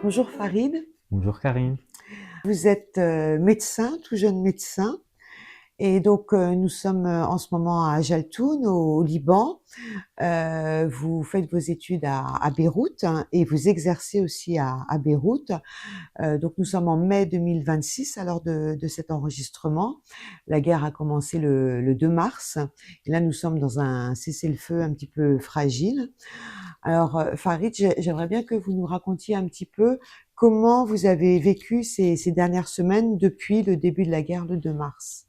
Bonjour Farid, Bonjour Karine. vous êtes médecin, tout jeune médecin, et donc nous sommes en ce moment à Jaltoun, au Liban. Vous faites vos études à Beyrouth, hein, et vous exercez aussi à Beyrouth. Donc nous sommes en mai 2026 à l'heure de cet enregistrement. La guerre a commencé le 2 mars, et là nous sommes dans un cessez-le-feu un petit peu fragile. Alors, Farid, j'aimerais bien que vous nous racontiez un petit peu comment vous avez vécu ces dernières semaines depuis le début de la guerre le 2 mars.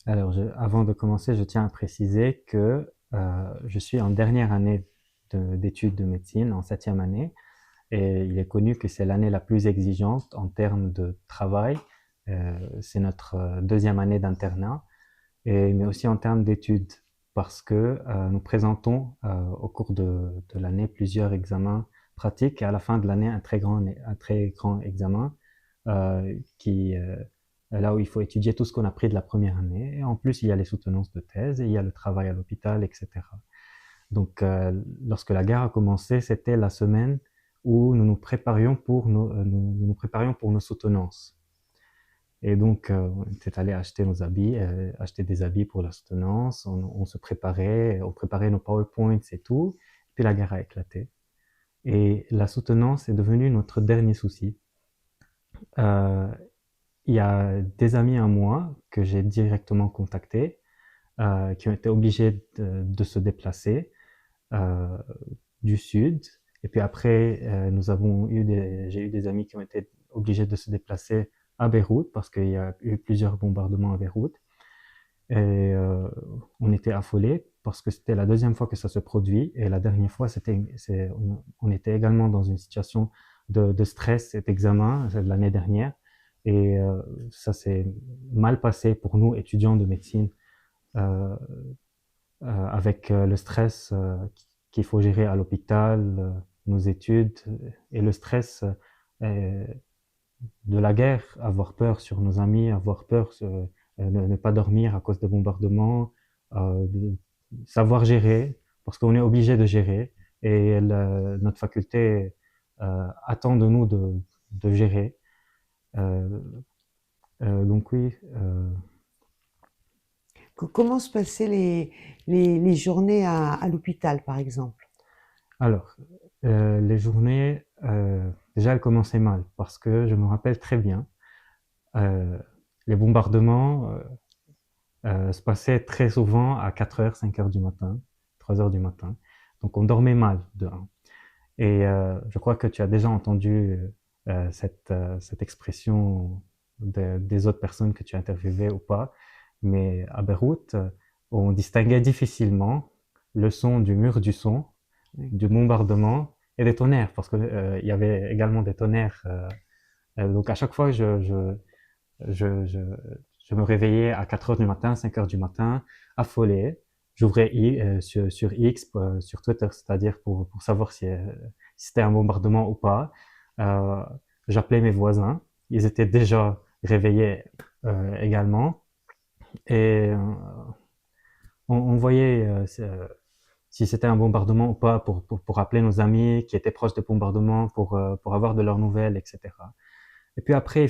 Avant de commencer, je tiens à préciser que je suis en dernière année d'études de médecine, en septième année, et il est connu que c'est l'année la plus exigeante en termes de travail. C'est notre deuxième année d'internat, mais aussi en termes d'études, parce que nous présentons au cours de l'année plusieurs examens pratiques, et à la fin de l'année, un très grand examen qui là où il faut étudier tout ce qu'on a appris de la première année. Et en plus, il y a les soutenances de thèse et il y a le travail à l'hôpital, etc. Donc, lorsque la guerre a commencé, c'était la semaine où nous nous préparions nous nous préparions pour nos soutenances. Et donc, on était allé acheter nos habits, acheter des habits pour la soutenance. On se préparait, on préparait nos PowerPoints et tout. Puis la guerre a éclaté. Et la soutenance est devenue notre dernier souci. Euh, il y a des amis à moi que j'ai directement contactés, qui ont été obligés de se déplacer euh, du sud. Et puis après, j'ai eu des amis qui ont été obligés de se déplacer à Beyrouth parce qu'il y a eu plusieurs bombardements à Beyrouth. Et on était affolés parce que c'était la deuxième fois que ça se produit. Et la dernière fois, on était également dans une situation de stress, cet examen, c'est de l'année dernière. Et ça s'est mal passé pour nous, étudiants de médecine, euh, avec le stress qu'il faut gérer à l'hôpital, nos études, et le stress de la guerre, avoir peur sur nos amis, avoir peur, ne pas dormir à cause des bombardements, de savoir gérer, parce qu'on est obligé de gérer, et notre faculté attend de nous de gérer. Euh, donc oui. Comment se passaient les journées à l'hôpital, par exemple? Alors, les journées, déjà elles commençaient mal, parce que je me rappelle très bien, euh, les bombardements se passaient très souvent à 4 heures, 5 heures du matin, 3 heures du matin. Donc on dormait mal de un. Et je crois que tu as déjà entendu cette expression des autres personnes que tu interviewais ou pas. Mais à Beyrouth, on distinguait difficilement le son du mur du son, du bombardement et des tonnerres, parce que il y avait également des tonnerres. Donc à chaque fois, je, je, je me réveillais à 4 heures du matin, 5 heures du matin, affolé. J'ouvrais sur X, sur Twitter, c'est-à-dire pour savoir si c'était un bombardement ou pas. Euh, J'appelais mes voisins. Ils étaient déjà réveillés également. Et on voyait si c'était un bombardement ou pas pour appeler nos amis qui étaient proches des bombardements pour avoir de leurs nouvelles, etc. Et puis après,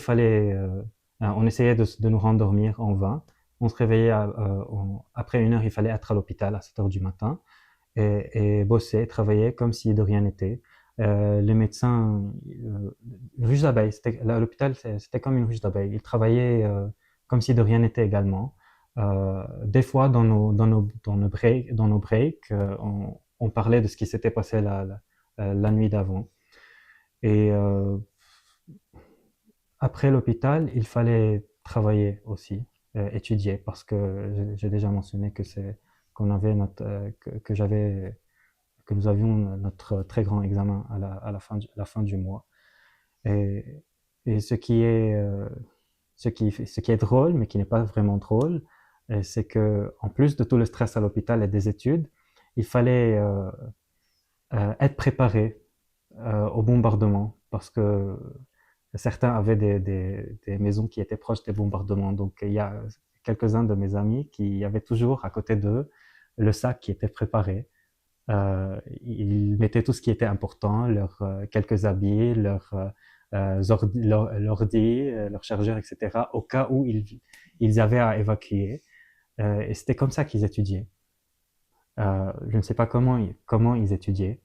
on essayait de nous rendormir en vain. On se réveillait après une heure, il fallait être à l'hôpital à 7 heures du matin et bosser, travailler comme si de rien n'était. Les médecins, une ruche d'abeilles, l'hôpital, c'était comme une ruche d'abeilles. Ils travaillaient comme si de rien n'était également. Des fois, dans nos breaks, on parlait de ce qui s'était passé la nuit d'avant. Et après l'hôpital, il fallait travailler aussi, étudier, parce que j'ai déjà mentionné que c'est qu'on avait que j'avais que nous avions notre très grand examen à la fin du mois. Et, et ce qui est drôle, mais qui n'est pas vraiment drôle, c'est que en plus de tout le stress à l'hôpital et des études, il fallait être préparé au bombardement parce que certains avaient des maisons qui étaient proches des bombardements. Donc il y a quelques-uns de mes amis qui avaient toujours à côté d'eux le sac qui était préparé Ils mettaient tout ce qui était important, leurs quelques habits, l'ordi, leur chargeur, etc., au cas où ils avaient à évacuer. Et c'était comme ça qu'ils étudiaient. Je ne sais pas comment ils étudiaient.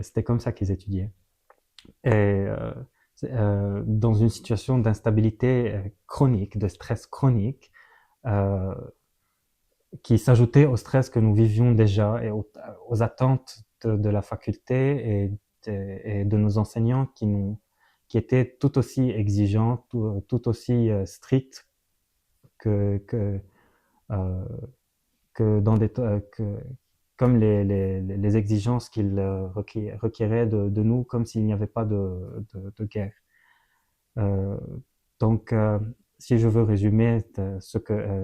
C'était comme ça qu'ils étudiaient. Et dans une situation d'instabilité chronique, de stress chronique, euh, qui s'ajoutait au stress que nous vivions déjà et aux attentes de la faculté et de nos enseignants qui étaient tout aussi exigeants, tout aussi stricts que, que, euh, que dans comme les exigences qu'ils requéraient de nous, comme s'il n'y avait pas de guerre. Euh, donc, si je veux résumer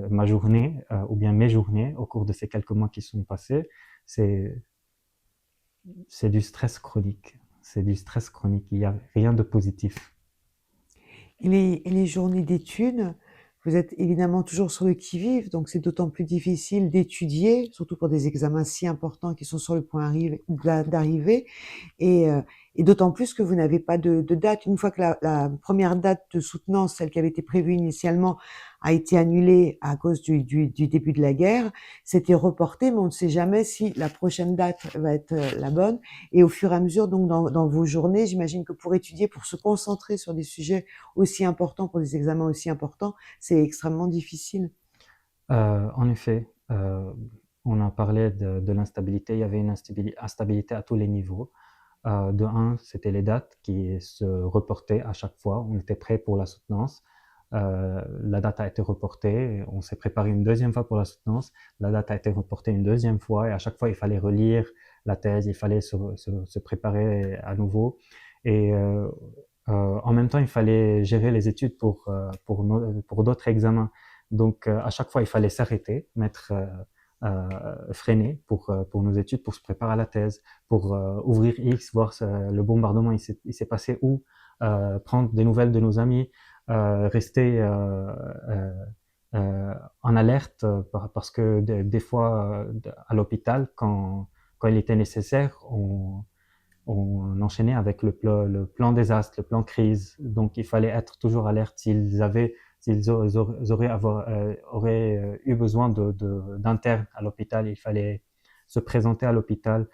ma journée ou bien mes journées au cours de ces quelques mois qui sont passés, c'est c'est du stress chronique. C'est du stress chronique. Il n'y a rien de positif. Et les journées d'études, vous êtes évidemment toujours sur le qui-vive, donc c'est d'autant plus difficile d'étudier, surtout pour des examens si importants qui sont sur le point d'arriver. Et, euh, et d'autant plus que vous n'avez pas de date. Une fois que la première date de soutenance, celle qui avait été prévue initialement, a été annulée à cause du début de la guerre, c'était reporté, mais on ne sait jamais si la prochaine date va être la bonne. Et au fur et à mesure, donc dans vos journées, j'imagine que pour étudier, pour se concentrer sur des sujets aussi importants, pour des examens aussi importants, c'est extrêmement difficile. En effet, on a parlé de l'instabilité. Il y avait une instabilité à tous les niveaux. De un, c'était les dates qui se reportaient à chaque fois. On était prêt pour la soutenance. La date a été reportée. On s'est préparé une deuxième fois pour la soutenance. La date a été reportée une deuxième fois. Et à chaque fois, il fallait relire la thèse. Il fallait se préparer à nouveau. Et en même temps, il fallait gérer les études pour d'autres examens. Donc, à chaque fois, il fallait s'arrêter, freiner pour nos études, pour se préparer à la thèse, pour ouvrir X, voir le bombardement, il s'est passé où, prendre des nouvelles de nos amis, rester en alerte parce que des fois, à l'hôpital, quand il était nécessaire, on enchaînait avec le plan désastre, le plan crise. Donc, il fallait être toujours alerte s'ils auraient eu besoin d'internes à l'hôpital, il fallait se présenter à l'hôpital.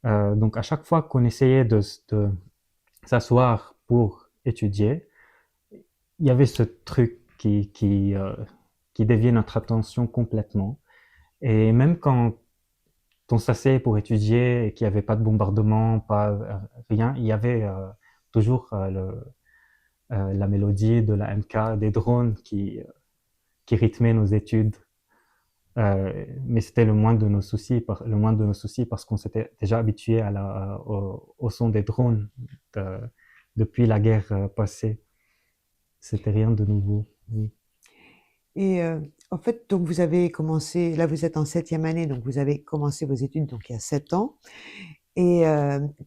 Donc, à chaque fois qu'on essayait de s'asseoir pour étudier, il y avait ce truc qui déviait notre attention complètement. Et même quand on s'asseyait pour étudier et qu'il n'y avait pas de bombardement, pas rien, il y avait toujours la mélodie de la MK, des drones qui rythmaient nos études. Mais c'était le moins de nos soucis, le moins de nos soucis parce qu'on s'était déjà habitué au son des drones de- depuis la guerre passée. C'était rien de nouveau. Oui. Et en fait, donc vous avez commencé, là vous êtes en septième année, donc vous avez commencé vos études donc il y a 7 ans. Et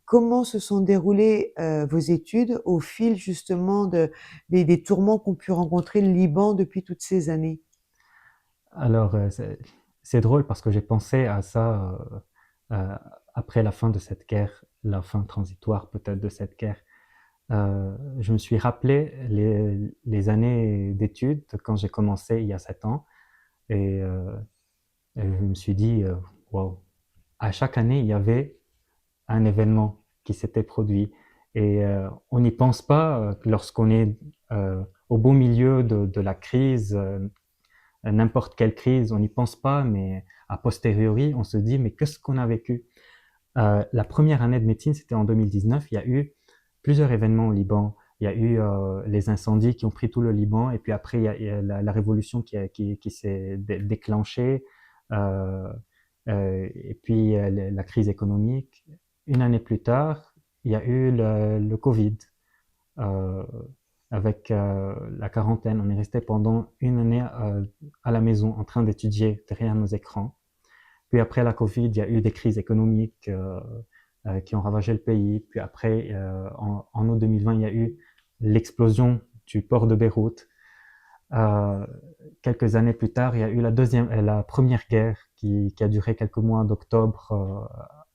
comment se sont déroulées vos études au fil justement des tourments qu'ont pu rencontrer le Liban depuis toutes ces années? Alors, c'est drôle parce que j'ai pensé à ça après la fin de cette guerre, la fin transitoire peut-être de cette guerre. Je me suis rappelé les années d'études quand j'ai commencé il y a 7 ans et, et je me suis dit, wow, à chaque année, il y avait un événement qui s'était produit et on n'y pense pas lorsqu'on est au beau milieu de la crise, n'importe quelle crise, on n'y pense pas, mais a posteriori, on se dit, mais qu'est-ce qu'on a vécu? La première année de médecine, c'était en 2019. Il y a eu plusieurs événements au Liban. Il y a eu les incendies qui ont pris tout le Liban, et puis après, il y a la révolution qui s'est déclenchée, euh, et puis la crise économique. Une année plus tard, il y a eu le Covid. Euh, Avec la quarantaine, on est resté pendant une année à la maison en train d'étudier derrière nos écrans. Puis après la Covid, il y a eu des crises économiques qui ont ravagé le pays. Puis après, en août 2020, il y a eu l'explosion du port de Beyrouth. Euh, Quelques années plus tard, il y a eu la première guerre qui a duré quelques mois d'octobre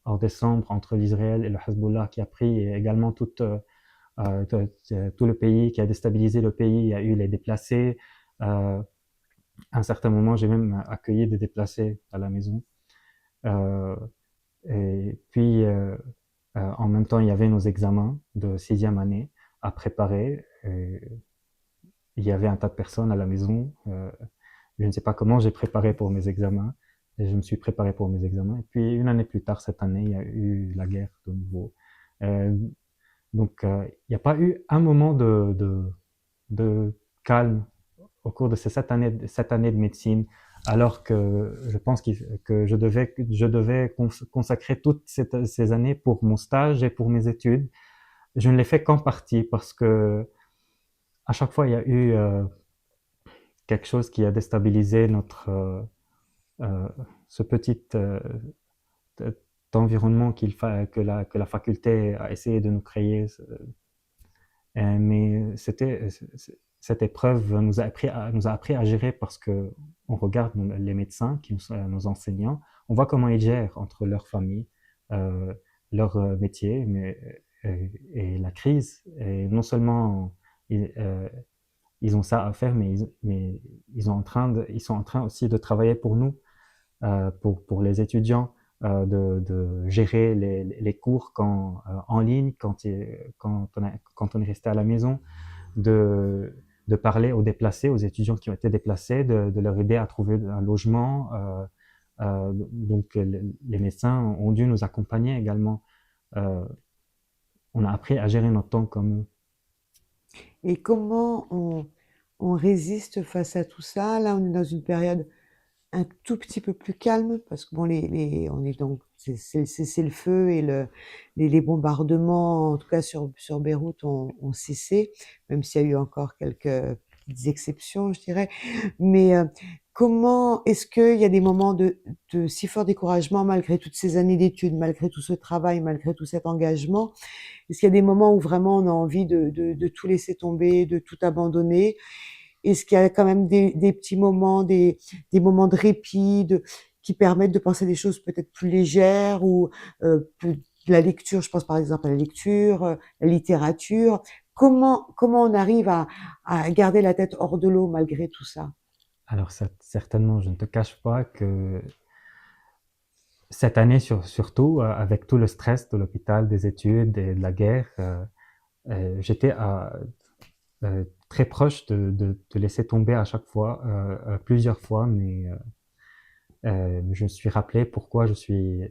en décembre entre l'Israël et le Hezbollah qui a pris et également tout le pays, qui a déstabilisé le pays. Il y a eu les déplacés. À un certain moment, j'ai même accueilli des déplacés à la maison. Euh, et puis, en même temps, il y avait nos examens de sixième année à préparer. Et il y avait un tas de personnes à la maison. Je ne sais pas comment j'ai préparé pour mes examens. Et je me suis préparé pour mes examens. Et puis, une année plus tard, cette année, il y a eu la guerre de nouveau. Euh, donc, il n'y a pas eu un moment de calme au cours de ces 7 années de médecine, alors que je pense que je devais consacrer toutes ces années pour mon stage et pour mes études. Je ne l'ai fait qu'en partie parce que à chaque fois il y a eu quelque chose qui a déstabilisé euh, ce petit environnement que la faculté a essayé de nous créer. Mais cette épreuve nous a appris à gérer parce que on regarde les médecins, qui sont nos enseignants, on voit comment ils gèrent entre leur famille, euh, leur métier, et la crise. Et non seulement ils ont ça à faire, mais ils sont en train aussi de travailler pour nous, pour les étudiants, de gérer les cours en ligne quand on est resté à la maison, de parler aux déplacés, aux étudiants qui ont été déplacés, de leur aider à trouver un logement. Donc les médecins ont dû nous accompagner également. Euh, on a appris à gérer notre temps comme eux. Et comment on résiste face à tout ça? Là, on est dans une période un tout petit peu plus calme parce que bon, on est donc c'est le feu et les bombardements, en tout cas sur Beyrouth, ont cessé, même s'il y a eu encore quelques petites exceptions, je dirais. Mais comment est-ce qu'il y a des moments de si fort découragement malgré toutes ces années d'études, malgré tout ce travail, malgré tout cet engagement? Est-ce qu'il y a des moments où vraiment on a envie de tout laisser tomber, de tout abandonner? Est-ce qu'il y a quand même des petits moments, des moments de répit, qui permettent de penser des choses peut-être plus légères ou la lecture, je pense par exemple à la lecture, la littérature. Comment on arrive à garder la tête hors de l'eau malgré tout ça? Alors certainement, je ne te cache pas que cette année surtout, avec tout le stress de l'hôpital, des études et de la guerre, j'étais très proche de laisser tomber à chaque fois, plusieurs fois, mais je me suis rappelé pourquoi j'ai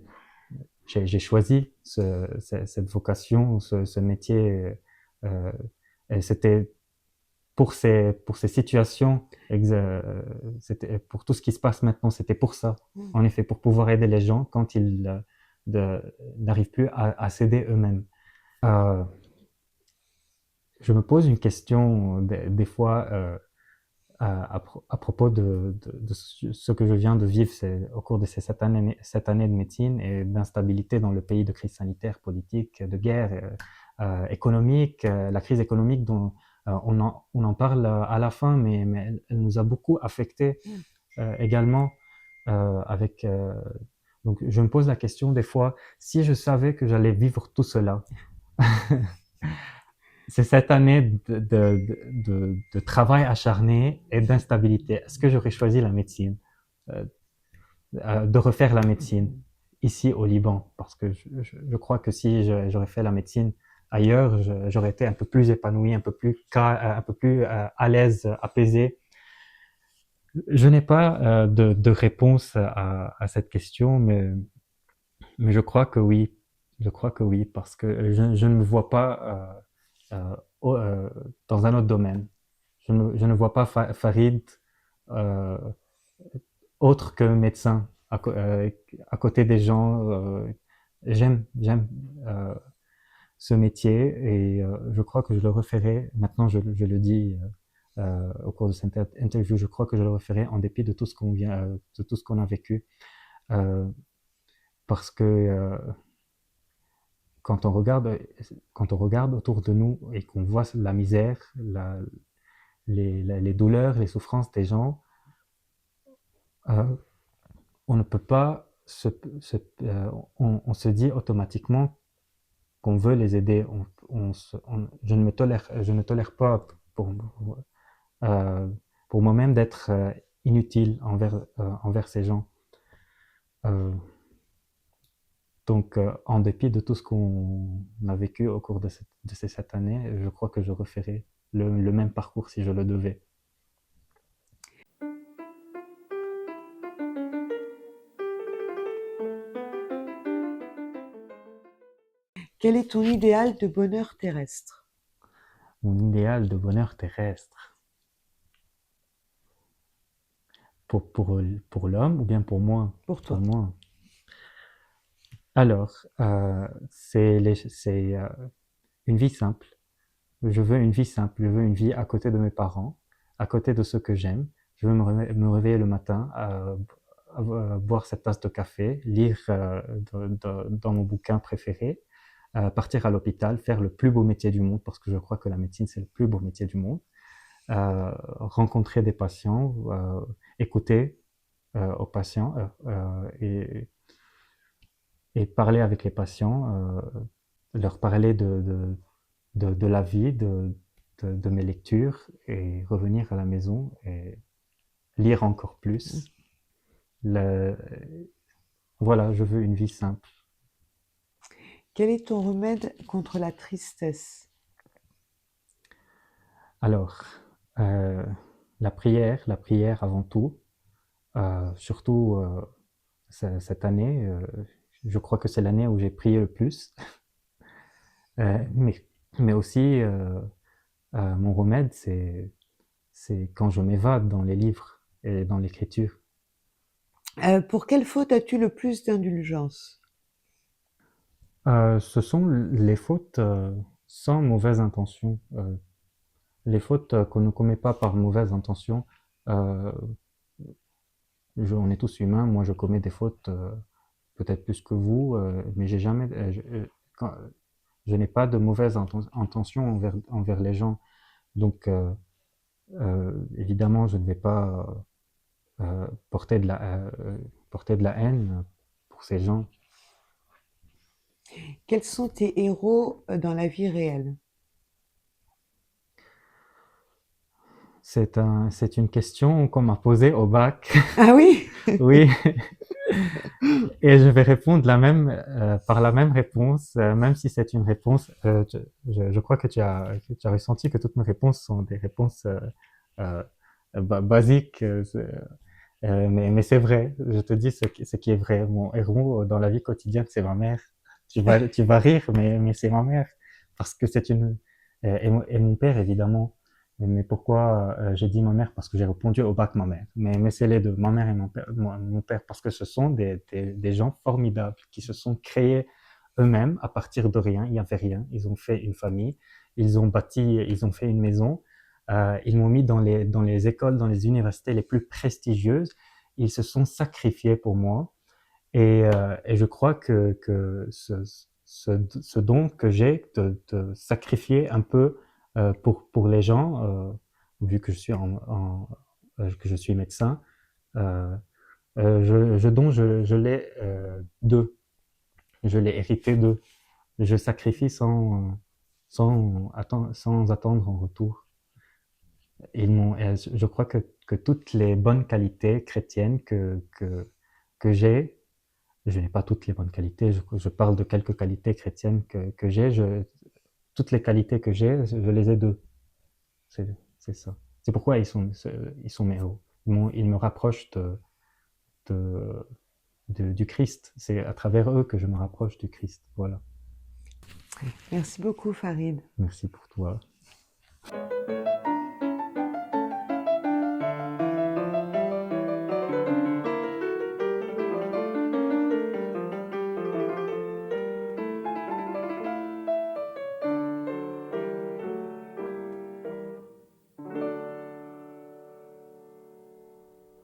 choisi cette vocation, ce métier. euh, et c'était pour ces situations, pour tout ce qui se passe maintenant, c'était pour ça. Mm. En effet, pour pouvoir aider les gens quand ils n'arrivent plus à s'aider eux-mêmes. Euh, je me pose une question des fois à propos de ce que je viens de vivre au cours de ces 7 années de médecine et d'instabilité dans le pays, de crise sanitaire, politique, de guerre, économique, la crise économique dont on en parle à la fin, mais elle nous a beaucoup affectés Mm. également. Avec Donc je me pose la question des fois, si je savais que j'allais vivre tout cela, c'est cette année de travail acharné et d'instabilité. Est-ce que j'aurais choisi la médecine, euh, de refaire la médecine ici au Liban? Parce que je crois que si j'aurais fait la médecine ailleurs, j'aurais été un peu plus épanoui, un peu plus à l'aise, apaisé. Je n'ai pas de réponse à cette question, mais je crois que oui. Je crois que oui, parce que je ne me vois pas dans un autre domaine. Je ne vois pas Farid euh, autre que médecin à côté des gens. J'aime ce métier et je crois que je le referai. Maintenant, je le dis au cours de cette interview, je crois que je le referai en dépit de tout ce qu'on a vécu. Euh, Parce que quand on regarde, quand on regarde autour de nous et qu'on voit la misère, les douleurs, les souffrances des gens, euh, on ne peut pas se, se, on se dit automatiquement qu'on veut les aider. Je ne tolère pas euh, pour moi-même d'être inutile envers ces gens. Euh, donc, en dépit de tout ce qu'on a vécu au cours de ces 7 années, je crois que je referais le même parcours si je le devais. Quel est ton idéal de bonheur terrestre? Mon idéal de bonheur terrestre. Pour l'homme ou bien pour moi? Pour Pour toi. moi. Alors, c'est une vie simple. Je veux une vie simple. Je veux une vie à côté de mes parents, à côté de ceux que j'aime. Je veux me réveiller le matin, boire cette tasse de café, lire dans mon bouquin préféré, partir à l'hôpital, faire le plus beau métier du monde, parce que je crois que la médecine, c'est le plus beau métier du monde, rencontrer des patients, écouter aux patients et parler avec les patients, leur parler de la vie, de mes lectures et revenir à la maison et lire encore plus. Le, voilà, je veux une vie simple. Quel est ton remède contre la tristesse? Alors, euh, la prière avant tout, surtout cette année, je crois que c'est l'année où j'ai prié le plus. Euh, mais, mais aussi, mon remède, c'est quand je m'évade dans les livres et dans l'écriture. Pour quelle faute as-tu le plus d'indulgence? Ce sont les fautes sans mauvaise intention. Les fautes qu'on ne commet pas par mauvaise intention. Euh, on est tous humains. Moi, je commets des fautes peut-être plus que vous, mais j'ai jamais, je n'ai pas de mauvaise intention envers les gens. Donc, évidemment, je ne vais pas porter de la haine pour ces gens. Quels sont tes héros dans la vie réelle? C'est une question qu'on m'a posée au bac. Ah oui? Oui, et je vais répondre par la même réponse, même si c'est une réponse. Je crois que que tu as ressenti que toutes mes réponses sont des réponses euh, basiques, mais c'est vrai. Je te dis ce qui est vrai. Mon héros dans la vie quotidienne, c'est ma mère. Tu vas rire, mais c'est ma mère parce que c'est une et mon père évidemment. Mais pourquoi j'ai dit ma mère? Parce que j'ai répondu au bac ma mère. Mais c'est les deux, ma mère et mon père, parce que ce sont des gens formidables qui se sont créés eux-mêmes à partir de rien. Il n'y avait rien. Ils ont fait une famille, ils ont fait une maison, ils m'ont mis dans les écoles, dans les universités les plus prestigieuses. Ils se sont sacrifiés pour moi. Et je crois que ce don que j'ai de sacrifier un peu pour les gens, vu que que je suis médecin, euh, je l'ai d'eux, je l'ai hérité d'eux. Je sacrifie sans attendre en retour. Je crois que toutes les bonnes qualités chrétiennes que j'ai, je n'ai pas toutes les bonnes qualités, je parle de quelques qualités chrétiennes que j'ai, toutes les qualités que j'ai, je les ai d'eux. C'est, c'est ça. C'est pourquoi ils sont mes héros. Ils me rapprochent de, du Christ. C'est à travers eux que je me rapproche du Christ. Voilà. Merci beaucoup, Farid. Merci pour toi.